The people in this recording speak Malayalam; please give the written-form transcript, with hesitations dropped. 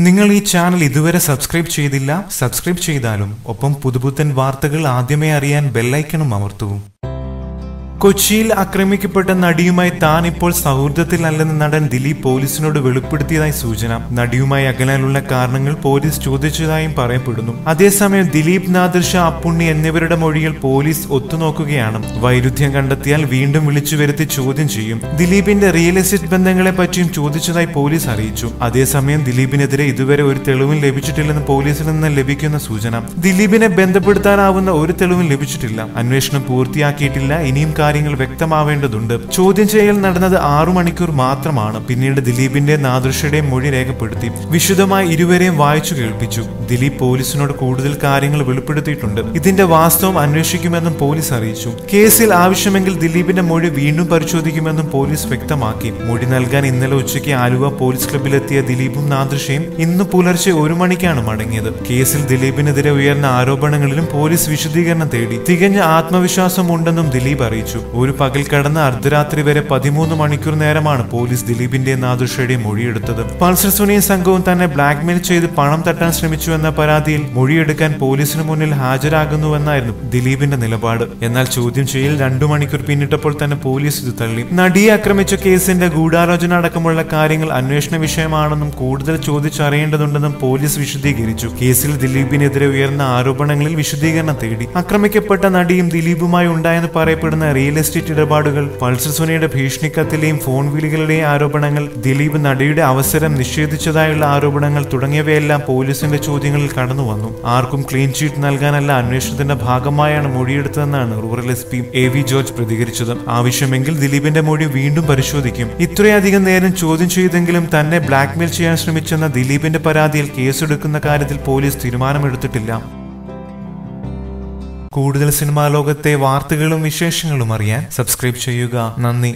നിങ്ങൾ ഈ ചാനൽ ഇതുവരെ സബ്സ്ക്രൈബ് ചെയ്തില്ല, സബ്സ്ക്രൈബ് ചെയ്താലും ഒപ്പം പുതുപുത്തൻ വാർത്തകൾ ആദ്യമേ അറിയാൻ ബെൽ ഐക്കണും അമർത്തൂ. കൊച്ചിയിൽ ആക്രമിക്കപ്പെട്ട നടിയുമായി താൻ ഇപ്പോൾ സൗഹൃദത്തിലല്ലെന്ന് നടൻ ദിലീപ് പോലീസിനോട് വെളിപ്പെടുത്തിയതായി സൂചന. നടിയുമായി അകലാനുള്ള കാരണങ്ങൾ പോലീസ് ചോദിച്ചതായും പറയപ്പെടുന്നു. അതേസമയം ദിലീപ്, നാദിർ ഷാ, അപ്പുണ്ണി എന്നിവരുടെ മൊഴികൾ പോലീസ് ഒത്തുനോക്കുകയാണ്. വൈരുദ്ധ്യം കണ്ടെത്തിയാൽ വീണ്ടും വിളിച്ചു വരുത്തി ചോദ്യം ചെയ്യും. ദിലീപിന്റെ റിയൽ എസ്റ്റേറ്റ് ബന്ധങ്ങളെ പറ്റിയും ചോദിച്ചതായി പോലീസ് അറിയിച്ചു. അതേസമയം ദിലീപിനെതിരെ ഇതുവരെ ഒരു തെളിവും ലഭിച്ചിട്ടില്ലെന്ന് പോലീസിൽ നിന്ന് ലഭിക്കുന്ന സൂചന. ദിലീപിനെ ബന്ധപ്പെടുത്താനാവുന്ന ഒരു തെളിവും ലഭിച്ചിട്ടില്ല. അന്വേഷണം പൂർത്തിയാക്കിയിട്ടില്ല. ഇനിയും കാര്യങ്ങൾ വ്യക്തമാവേണ്ടതുണ്ട്. ചോദ്യം ചെയ്യൽ നടന്നത് 6 മണിക്കൂർ മാത്രമാണ്. പിന്നീട് ദിലീപിന്റെ, നാദിർ ഷയുടെയും മൊഴി രേഖപ്പെടുത്തി. വിശദമായി ഇരുവരെയും വായിച്ചു കേൾപ്പിച്ചു. ദിലീപ് പോലീസിനോട് കൂടുതൽ കാര്യങ്ങൾ വെളിപ്പെടുത്തിയിട്ടുണ്ട്. ഇതിന്റെ വാസ്തവം അന്വേഷിക്കുമെന്നും പോലീസ് അറിയിച്ചു. കേസിൽ ആവശ്യമെങ്കിൽ ദിലീപിന്റെ മൊഴി വീണ്ടും പരിശോധിക്കുമെന്നും പോലീസ് വ്യക്തമാക്കി. മൊഴി നൽകാൻ ഇന്നലെ ഉച്ചയ്ക്ക് ആലുവ പോലീസ് ക്ലബിലെത്തിയ ദിലീപും നാദിർ ഷയും ഇന്ന് പുലർച്ചെ 1 മണിക്കാണ് മടങ്ങിയത്. കേസിൽ ദിലീപിനെതിരെ ഉയർന്ന ആരോപണങ്ങളിലും പോലീസ് വിശദീകരണം തേടി. തികഞ്ഞ ആത്മവിശ്വാസം ഉണ്ടെന്നും ദിലീപ് അറിയിച്ചു. ഒരു പകൽ കടന്ന് അർദ്ധരാത്രി വരെ 13 മണിക്കൂർ നേരമാണ് പോലീസ് ദിലീപിന്റെ, നാദിർ ഷയുടെയും മൊഴിയെടുത്തത്. പൾസർ സുനിയും സംഘവും തന്നെ ബ്ലാക്ക്മെയിൽ ചെയ്ത് പണം തട്ടാൻ ശ്രമിച്ചു എന്ന പരാതിയിൽ മൊഴിയെടുക്കാൻ പോലീസിന് മുന്നിൽ ഹാജരാകുന്നുവെന്നായിരുന്നു ദിലീപിന്റെ നിലപാട്. എന്നാൽ ചോദ്യം ചെയ്യൽ 2 മണിക്കൂർ പിന്നിട്ടപ്പോൾ തന്നെ പോലീസ് ഇത് തള്ളി. നടിയെ ആക്രമിച്ച കേസിന്റെ ഗൂഢാലോചന അടക്കമുള്ള കാര്യങ്ങൾ അന്വേഷണ വിഷയമാണെന്നും കൂടുതൽ ചോദിച്ചറിയേണ്ടതുണ്ടെന്നും പോലീസ് വിശദീകരിച്ചു. കേസിൽ ദിലീപിനെതിരെ ഉയർന്ന ആരോപണങ്ങളിൽ വിശദീകരണം തേടി. ആക്രമിക്കപ്പെട്ട നടിയും ദിലീപുമായി ഉണ്ടായെന്ന് പറയപ്പെടുന്ന റിയൽ എസ്റ്റേറ്റ് ഇടപാടുകൾ, പൾസർ സുനിയുടെ ഭീഷണിക്കത്തിലെയും ഫോൺ വിളികളുടെയും ആരോപണങ്ങൾ, ദിലീപ് നടിയുടെ അവസരം നിഷേധിച്ചതായുള്ള ആരോപണങ്ങൾ തുടങ്ങിയവയെല്ലാം പോലീസിന്റെ ചോദ്യങ്ങളിൽ കടന്നു വന്നു. ആർക്കും ക്ലീൻ ചീറ്റ് നൽകാനല്ല, അന്വേഷണത്തിന്റെ ഭാഗമായാണ് മൊഴിയെടുത്തതെന്നാണ് റൂറൽ SP AV ജോർജ് പ്രതികരിച്ചത്. ആവശ്യമെങ്കിൽ ദിലീപിന്റെ മൊഴി വീണ്ടും പരിശോധിക്കും. ഇത്രയധികം നേരം ചോദ്യം ചെയ്തെങ്കിലും തന്നെ ബ്ലാക്ക്മെയിൽ ചെയ്യാൻ ശ്രമിച്ചെന്ന ദിലീപിന്റെ പരാതിയിൽ കേസെടുക്കുന്ന കാര്യത്തിൽ പോലീസ് തീരുമാനമെടുത്തിട്ടില്ല. കൂടുതൽ സിനിമാ ലോകത്തെ വാർത്തകളും വിശേഷങ്ങളും അറിയാൻ സബ്സ്ക്രൈബ് ചെയ്യുക. നന്ദി.